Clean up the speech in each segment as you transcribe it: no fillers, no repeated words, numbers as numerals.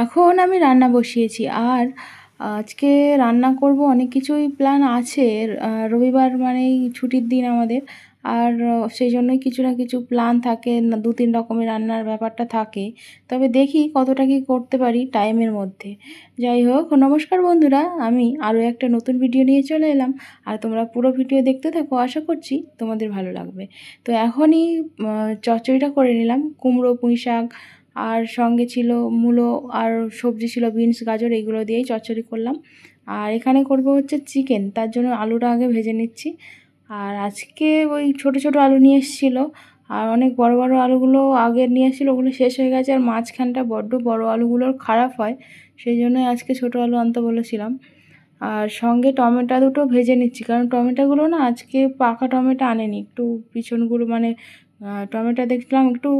এখন আমি রান্না বসিয়েছি। আর আজকে রান্না করব, অনেক কিছুই প্ল্যান আছে। রবিবার মানেই ছুটির দিন আমাদের। আর সেই জন্যই কিছু না কিছু প্ল্যান থাকে, না 2-3 রকমের রান্নার ব্যাপারটা থাকে। তবে দেখি কতটা কী করতে পারি টাইমের মধ্যে। যাই হোক, নমস্কার বন্ধুরা, আমি আরও একটা নতুন ভিডিও নিয়ে চলে এলাম। আর তোমরা পুরো ভিডিও দেখতে থাকো, আশা করছি তোমাদের ভালো লাগবে। তো এখনই চচ্চড়িটা করে নিলাম, কুমড়ো পুঁই শাক আর সঙ্গে ছিল মূলো, আর সবজি ছিল বিনস গাজর, এইগুলো দিয়েই চচ্চড়ি করলাম। আর এখানে করব হচ্ছে চিকেন, তার জন্য আলুটা আগে ভেজে নিচ্ছি। আর আজকে ওই ছোট ছোট আলু নিয়ে এসেছিলো, আর অনেক বড় বড় আলুগুলো আগে নিয়ে এসেছিলো, ওগুলো শেষ হয়ে গেছে। আর মাঝখানটা বড্ড বড় আলুগুলোর খারাপ হয়, সেই জন্যই আজকে ছোট আলু আনতে বলেছিলাম। আর সঙ্গে টমেটো দুটো ভেজে নিচ্ছি, কারণ টমেটোগুলো না আজকে পাকা টমেটো আনেনি, একটু পিছনগুলো মানে টমেটো দেখলাম একটু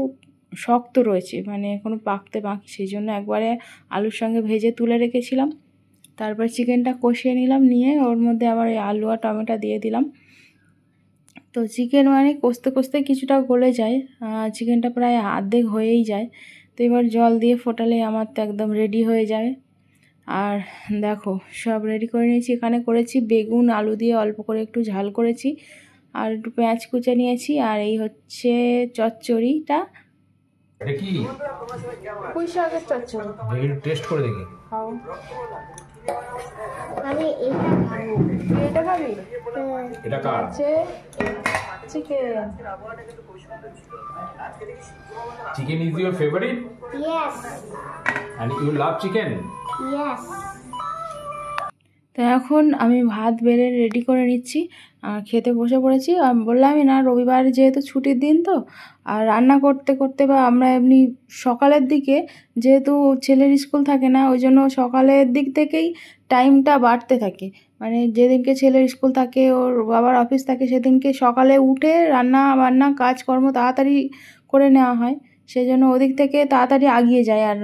শক্ত রয়েছে, মানে এখনও পাকতে বাকি, সেই জন্য একবারে আলুর সঙ্গে ভেজে তুলে রেখেছিলাম। তারপর চিকেনটা কষিয়ে নিলাম, নিয়ে ওর মধ্যে আবার এই আলু আর টমেটো দিয়ে দিলাম। তো চিকেন মানে কষতে কষতে কিছুটা গলে যায়, চিকেনটা প্রায় অর্ধেক হয়েই যায়। তো এবার জল দিয়ে ফোটালে আমার তো একদম রেডি হয়ে যায়। আর দেখো, সব রেডি করে নিয়েছি। এখানে করেছি বেগুন আলু দিয়ে অল্প করে একটু ঝাল করেছি, আর একটু পেঁয়াজ কুচে নিয়েছি। আর এই হচ্ছে চচ্চড়িটা। এটা কি? পুঁই শাকের চচ্চড়ি। দেখি একটু টেস্ট করে দেখি। খাও। আমি এটা খাবি? এটা কার? হচ্ছে chicken. Chicken is your favorite? Yes. And you love chicken? Yes. তো এখন আমি ভাত বেড়ে রেডি করে নিচ্ছি, আর খেতে বসে পড়েছি। বললামই না, রবিবার যেহেতু ছুটির দিন, তো আর রান্না করতে করতে বা আমরা এমনি সকালের দিকে, যেহেতু ছেলের স্কুল থাকে না, ওই জন্য সকালের দিক থেকেই টাইমটা বাড়তে থাকে। মানে যেদিনকে ছেলের স্কুল থাকে, ওর বাবার অফিস থাকে, সেদিনকে সকালে উঠে রান্না বান্না কাজকর্ম তাড়াতাড়ি করে নেওয়া হয়, সেই জন্য ওদিক থেকে তাড়াতাড়ি এগিয়ে যায়। আর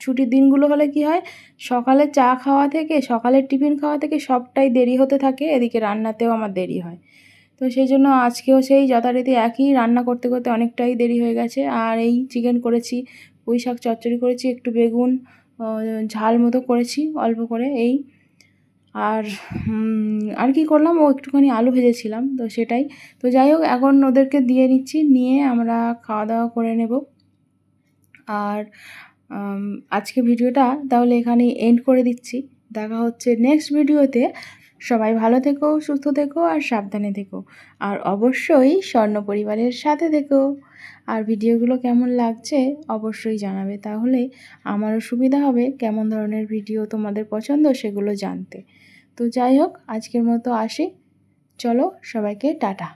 ছুটির দিনগুলো হলে কি হয়, সকালে চা খাওয়া থেকে, সকালের টিফিন খাওয়া থেকে সবটাই দেরি হতে থাকে, এদিকে রান্নাতেও আমার দেরি হয়। তো সেই জন্য আজকেও সেই যথারীতি একই রান্না করতে করতে অনেকটাই দেরি হয়ে গেছে। আর এই চিকেন করেছি, পুঁই শাক চচ্চড়ি করেছি, একটু বেগুন ঝাল মতো করেছি অল্প করে, এই আর আর কি করলাম, ও একটুখানি আলু ভেজেছিলাম, তো সেটাই। তো যাই হোক, এখন ওদেরকে দিয়ে নিচ্ছি, নিয়ে আমরা খাওয়া দাওয়া করে নেব। আর আজকে ভিডিওটা তাহলে এখানেই এন্ড করে দিচ্ছি। দেখা হচ্ছে নেক্সট ভিডিওতে। সবাই ভালো থেকো, সুস্থ থেকো, আর সাবধানে থেকো। আর অবশ্যই স্বর্ণ পরিবারের সাথে থেকো। আর ভিডিওগুলো কেমন লাগছে অবশ্যই জানাবে, তাহলে আমারও সুবিধা হবে কেমন ধরনের ভিডিও তোমাদের পছন্দ সেগুলো জানতে। তো যাই হোক, আজকের মতো আসি, চলো সবাইকে টাটা।